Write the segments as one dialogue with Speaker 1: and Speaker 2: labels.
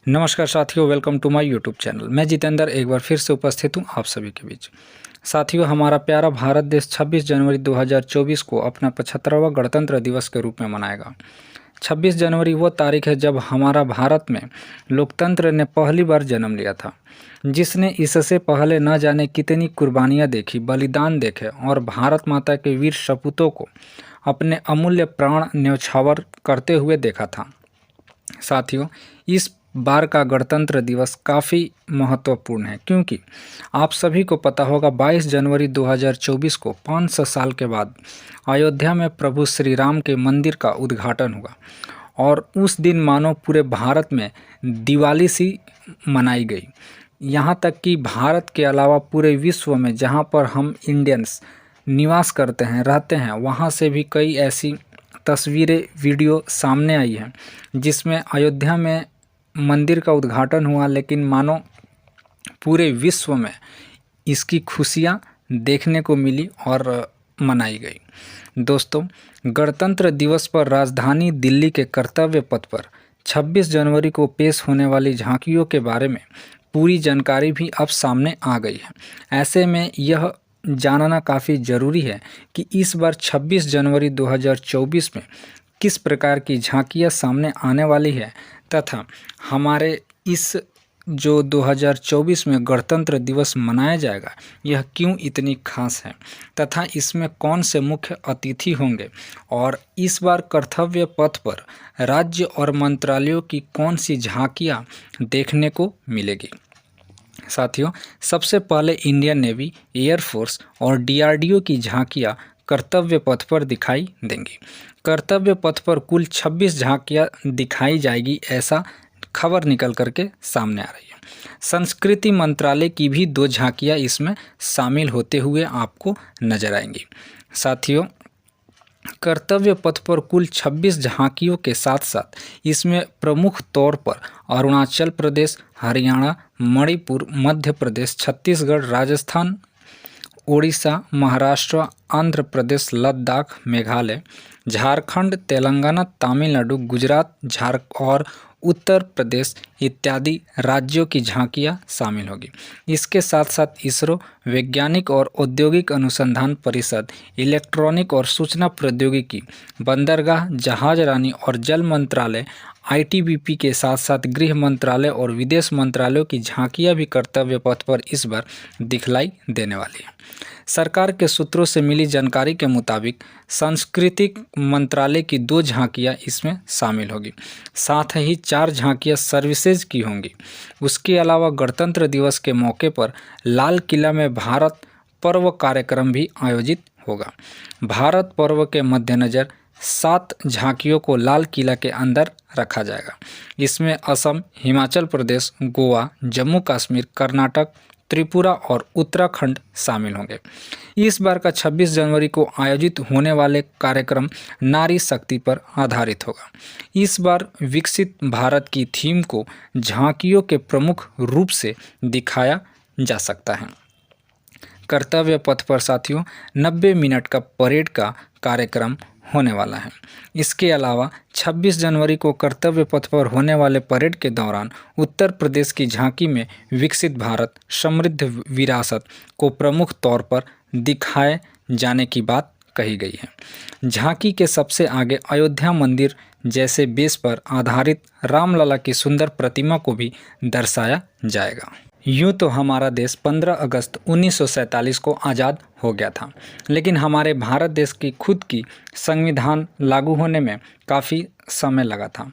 Speaker 1: नमस्कार साथियों, welcome to my YouTube channel. मैं जितेंद्र एक बार फिर से उपस्थित हूं आप सभी के बीच। साथियों, हमारा प्यारा भारत देश 26 जनवरी 2024 को अपना 75वां गणतंत्र दिवस के रूप में मनाएगा। 26 जनवरी वो तारीख है जब हमारा भारत में लोकतंत्र ने पहली बार जन्म लिया था, जिसने इससे पहले न जाने कितनी कुर्बानियाँ देखी, बलिदान देखे और भारत माता के वीर सपूतों को अपने अमूल्य प्राण न्यौछावर करते हुए देखा था। साथियों, इस बार का गणतंत्र दिवस काफ़ी महत्वपूर्ण है, क्योंकि आप सभी को पता होगा 22 जनवरी 2024 को 500 साल के बाद अयोध्या में प्रभु श्री राम के मंदिर का उद्घाटन हुआ और उस दिन मानो पूरे भारत में दिवाली सी मनाई गई। यहाँ तक कि भारत के अलावा पूरे विश्व में जहाँ पर हम इंडियंस निवास करते हैं, रहते हैं, वहाँ से भी कई ऐसी तस्वीरें, वीडियो सामने आई हैं जिसमें अयोध्या में मंदिर का उद्घाटन हुआ, लेकिन मानो पूरे विश्व में इसकी खुशियाँ देखने को मिली और मनाई गई। दोस्तों, गणतंत्र दिवस पर राजधानी दिल्ली के कर्तव्य पथ पर 26 जनवरी को पेश होने वाली झांकियों के बारे में पूरी जानकारी भी अब सामने आ गई है। ऐसे में यह जानना काफ़ी ज़रूरी है कि इस बार 26 जनवरी 2024 में किस प्रकार की झांकियाँ सामने आने वाली है तथा हमारे इस जो 2024 में गणतंत्र दिवस मनाया जाएगा यह क्यों इतनी खास है तथा इसमें कौन से मुख्य अतिथि होंगे और इस बार कर्तव्य पथ पर राज्य और मंत्रालयों की कौन सी झांकियाँ देखने को मिलेगी। साथियों, सबसे पहले इंडियन नेवी, एयरफोर्स और डीआरडीओ की झांकियाँ कर्तव्य पथ पर दिखाई देंगी। कर्तव्य पथ पर कुल 26 झांकियाँ दिखाई जाएगी, ऐसा खबर निकल करके सामने आ रही है। संस्कृति मंत्रालय की भी 2 झांकियाँ इसमें शामिल होते हुए आपको नजर आएंगी। साथियों, कर्तव्य पथ पर कुल 26 झांकियों के साथ साथ इसमें प्रमुख तौर पर अरुणाचल प्रदेश, हरियाणा, मणिपुर, मध्य प्रदेश, छत्तीसगढ़, राजस्थान, ओडिशा, महाराष्ट्र, आंध्र प्रदेश, लद्दाख, मेघालय, झारखंड, तेलंगाना, तमिलनाडु, गुजरात, और उत्तर प्रदेश इत्यादि राज्यों की झांकियां शामिल होगी। इसके साथ साथ इसरो, वैज्ञानिक और औद्योगिक अनुसंधान परिषद, इलेक्ट्रॉनिक और सूचना प्रौद्योगिकी, बंदरगाह, जहाजरानी और जल मंत्रालय, आईटीबीपी के साथ साथ गृह मंत्रालय और विदेश मंत्रालयों की झांकियां भी कर्तव्य पथ पर इस बार दिखलाई देने वाली है। सरकार के सूत्रों से मिली जानकारी के मुताबिक सांस्कृतिक मंत्रालय की 2 झांकियां इसमें शामिल होगी, साथ ही 4 झांकियां सर्विसेज की होंगी। उसके अलावा गणतंत्र दिवस के मौके पर लाल किला में भारत पर्व कार्यक्रम भी आयोजित होगा। भारत पर्व के मद्देनज़र 7 झांकियों को लाल किला के अंदर रखा जाएगा। इसमें असम, हिमाचल प्रदेश, गोवा, जम्मू कश्मीर, कर्नाटक, त्रिपुरा और उत्तराखंड शामिल होंगे। इस बार का 26 जनवरी को आयोजित होने वाले कार्यक्रम नारी शक्ति पर आधारित होगा। इस बार विकसित भारत की थीम को झांकियों के प्रमुख रूप से दिखाया जा सकता है। कर्तव्य पथ पर साथियों 90 मिनट का परेड का कार्यक्रम होने वाला है। इसके अलावा 26 जनवरी को कर्तव्य पथ पर होने वाले परेड के दौरान उत्तर प्रदेश की झांकी में विकसित भारत समृद्ध विरासत को प्रमुख तौर पर दिखाए जाने की बात कही गई है। झांकी के सबसे आगे अयोध्या मंदिर जैसे बेस पर आधारित रामलला की सुंदर प्रतिमा को भी दर्शाया जाएगा। यूँ तो हमारा देश 15 अगस्त 1947 को आज़ाद हो गया था, लेकिन हमारे भारत देश की खुद की संविधान लागू होने में काफ़ी समय लगा था।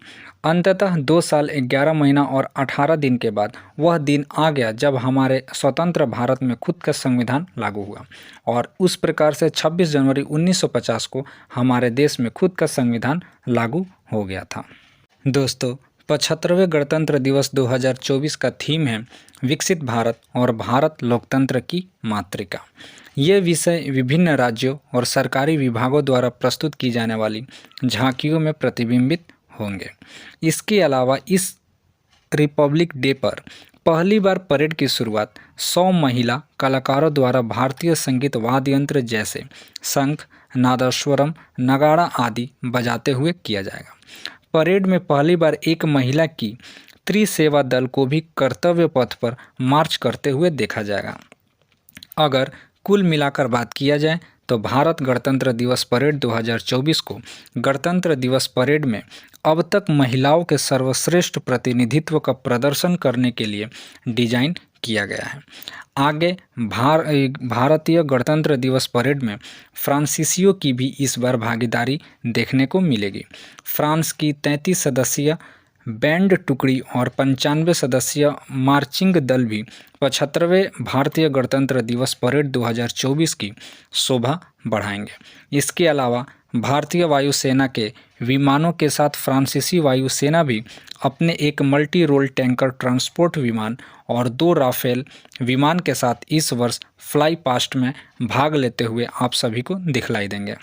Speaker 1: अंततः 2 साल 11 महीना और 18 दिन के बाद वह दिन आ गया जब हमारे स्वतंत्र भारत में खुद का संविधान लागू हुआ और उस प्रकार से 26 जनवरी 1950 को हमारे देश में खुद का संविधान लागू हो गया था। दोस्तों, 75वें गणतंत्र दिवस 2024 का थीम है विकसित भारत और भारत लोकतंत्र की मातृका। ये विषय विभिन्न राज्यों और सरकारी विभागों द्वारा प्रस्तुत की जाने वाली झांकियों में प्रतिबिंबित होंगे। इसके अलावा इस रिपब्लिक डे पर पहली बार परेड की शुरुआत 100 महिला कलाकारों द्वारा भारतीय संगीत वाद्य यंत्र जैसे शंख, नादस्वरम, नगाड़ा आदि बजाते हुए किया जाएगा। परेड में पहली बार एक महिला की त्रिसेवा दल को भी कर्तव्य पथ पर मार्च करते हुए देखा जाएगा। अगर कुल मिलाकर बात किया जाए तो भारत गणतंत्र दिवस परेड 2024 को गणतंत्र दिवस परेड में अब तक महिलाओं के सर्वश्रेष्ठ प्रतिनिधित्व का प्रदर्शन करने के लिए डिजाइन किया गया है। आगे भारतीय गणतंत्र दिवस परेड में फ्रांसीसियों की भी इस बार भागीदारी देखने को मिलेगी। फ्रांस की 33 सदस्यीय बैंड टुकड़ी और 95 सदस्यीय मार्चिंग दल भी 75वें भारतीय गणतंत्र दिवस परेड 2024 की शोभा बढ़ाएंगे। इसके अलावा भारतीय वायुसेना के विमानों के साथ फ्रांसीसी वायुसेना भी अपने एक मल्टी रोल टैंकर ट्रांसपोर्ट विमान और 2 राफेल विमान के साथ इस वर्ष फ्लाई पास्ट में भाग लेते हुए आप सभी को दिखलाई देंगे।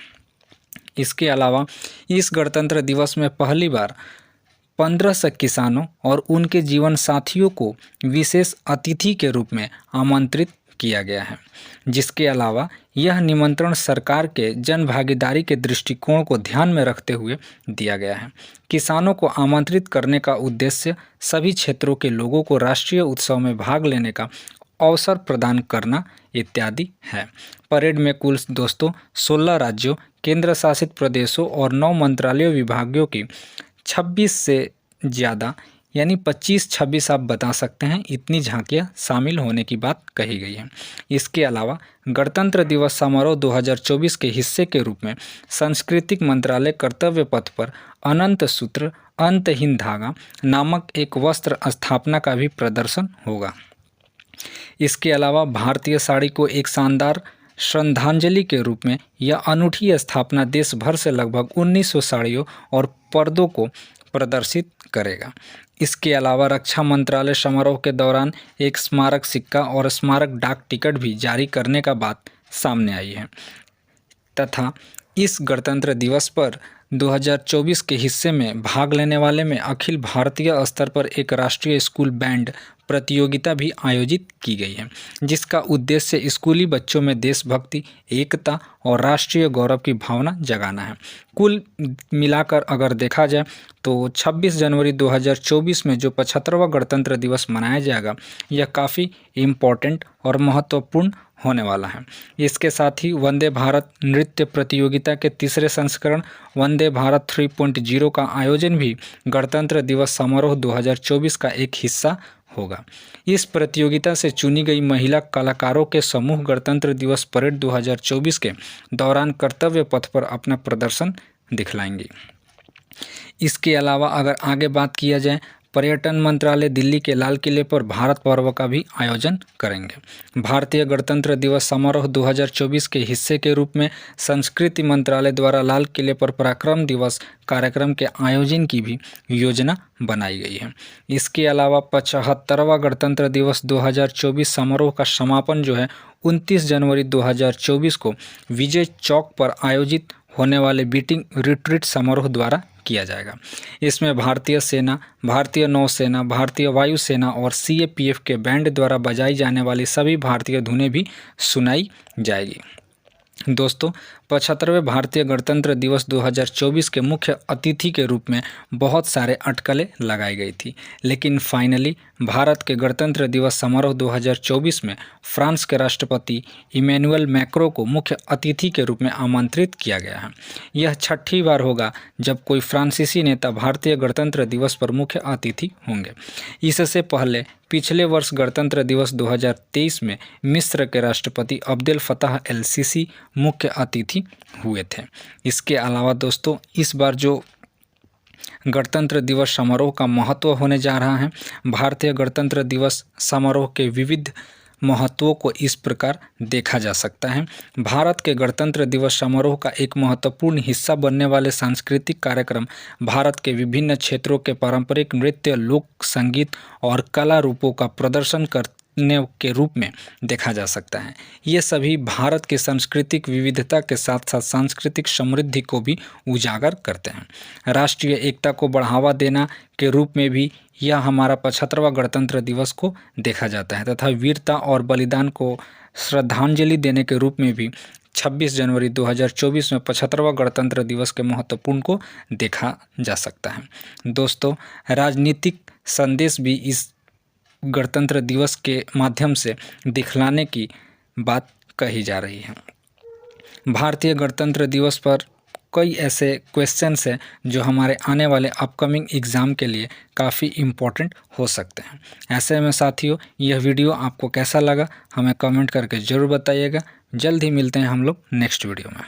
Speaker 1: इसके अलावा इस गणतंत्र दिवस में पहली बार 1500 किसानों और उनके जीवन साथियों को विशेष अतिथि के रूप में आमंत्रित किया गया है, जिसके अलावा यह निमंत्रण सरकार के जन भागीदारी के दृष्टिकोण को ध्यान में रखते हुए दिया गया है। किसानों को आमंत्रित करने का उद्देश्य सभी क्षेत्रों के लोगों को राष्ट्रीय उत्सव में भाग लेने का अवसर प्रदान करना इत्यादि है। परेड में कुल दोस्तों 16 राज्यों, केंद्र शासित प्रदेशों और 9 मंत्रालय विभागों की 26 से ज़्यादा यानी 25-26 आप बता सकते हैं, इतनी झांकियाँ शामिल होने की बात कही गई है। इसके अलावा गणतंत्र दिवस समारोह 2024 के हिस्से के रूप में सांस्कृतिक मंत्रालय कर्तव्य पथ पर अनंत सूत्र अंतहीन धागा नामक एक वस्त्र स्थापना का भी प्रदर्शन होगा। इसके अलावा भारतीय साड़ी को एक शानदार श्रद्धांजलि के रूप में यह अनूठी स्थापना देश भर से लगभग 1900 साड़ियों और पर्दों को प्रदर्शित करेगा। इसके अलावा रक्षा मंत्रालय समारोह के दौरान एक स्मारक सिक्का और स्मारक डाक टिकट भी जारी करने का बात सामने आई है तथा इस गणतंत्र दिवस पर 2024 के हिस्से में भाग लेने वाले में अखिल भारतीय स्तर पर एक राष्ट्रीय स्कूल बैंड प्रतियोगिता भी आयोजित की गई है, जिसका उद्देश्य स्कूली बच्चों में देशभक्ति, एकता और राष्ट्रीय गौरव की भावना जगाना है। कुल मिलाकर अगर देखा जाए तो 26 जनवरी 2024 में जो 75वां गणतंत्र दिवस मनाया जाएगा, यह काफ़ी इम्पोर्टेंट और महत्वपूर्ण होने वाला है। इसके साथ ही वंदे भारत नृत्य प्रतियोगिता के तीसरे संस्करण वंदे भारत 3.0 का आयोजन भी गणतंत्र दिवस समारोह 2024 का एक हिस्सा होगा। इस प्रतियोगिता से चुनी गई महिला कलाकारों के समूह गणतंत्र दिवस परेड 2024 के दौरान कर्तव्य पथ पर अपना प्रदर्शन दिखलाएंगी। इसके अलावा अगर आगे बात किया जाए, पर्यटन मंत्रालय दिल्ली के लाल किले पर भारत पर्व का भी आयोजन करेंगे। भारतीय गणतंत्र दिवस समारोह 2024 के हिस्से के रूप में संस्कृति मंत्रालय द्वारा लाल किले पर पराक्रम दिवस कार्यक्रम के आयोजन की भी योजना बनाई गई है। इसके अलावा 75वां गणतंत्र दिवस 2024 समारोह का समापन जो है 29 जनवरी 2024 को विजय चौक पर आयोजित होने वाले बीटिंग रिट्रीट समारोह द्वारा किया जाएगा। इसमें भारतीय सेना, भारतीय नौसेना, भारतीय वायुसेना और CAPF के बैंड द्वारा बजाई जाने वाली सभी भारतीय धुनें भी सुनाई जाएगी। दोस्तों, 75वें भारतीय गणतंत्र दिवस 2024 के मुख्य अतिथि के रूप में बहुत सारे अटकलें लगाई गई थी, लेकिन फाइनली भारत के गणतंत्र दिवस समारोह 2024 में फ्रांस के राष्ट्रपति इमैनुअल मैक्रों को मुख्य अतिथि के रूप में आमंत्रित किया गया है। यह छठी बार होगा जब कोई फ्रांसीसी नेता भारतीय गणतंत्र दिवस पर मुख्य अतिथि होंगे। इससे पहले पिछले वर्ष गणतंत्र दिवस 2023 में मिस्र के राष्ट्रपति अब्देल फताह एल सीसी मुख्य अतिथि हुए थे। इसके अलावा दोस्तों, इस बार जो गणतंत्र दिवस समारोह का महत्व होने जा रहा है, भारतीय गणतंत्र दिवस समारोह के विविध महत्वों को इस प्रकार देखा जा सकता है। भारत के गणतंत्र दिवस समारोह का एक महत्वपूर्ण हिस्सा बनने वाले सांस्कृतिक कार्यक्रम भारत के विभिन्न क्षेत्रों के पारंपरिक नृत्य, लोक संगीत और कला रूपों का प्रदर्शन करने के रूप में देखा जा सकता है। ये सभी भारत की सांस्कृतिक विविधता के साथ साथ सांस्कृतिक समृद्धि को भी उजागर करते हैं। राष्ट्रीय एकता को बढ़ावा देना के रूप में भी यह हमारा 75वां गणतंत्र दिवस को देखा जाता है तथा वीरता और बलिदान को श्रद्धांजलि देने के रूप में भी 26 जनवरी 2024 में 75वां गणतंत्र दिवस के महत्वपूर्ण को देखा जा सकता है। दोस्तों, राजनीतिक संदेश भी इस गणतंत्र दिवस के माध्यम से दिखलाने की बात कही जा रही है। भारतीय गणतंत्र दिवस पर कई ऐसे क्वेश्चंस हैं जो हमारे आने वाले अपकमिंग एग्ज़ाम के लिए काफ़ी इम्पोर्टेंट हो सकते हैं। ऐसे में साथियों, यह वीडियो आपको कैसा लगा हमें कमेंट करके ज़रूर बताइएगा। जल्द ही मिलते हैं हम लोग नेक्स्ट वीडियो में।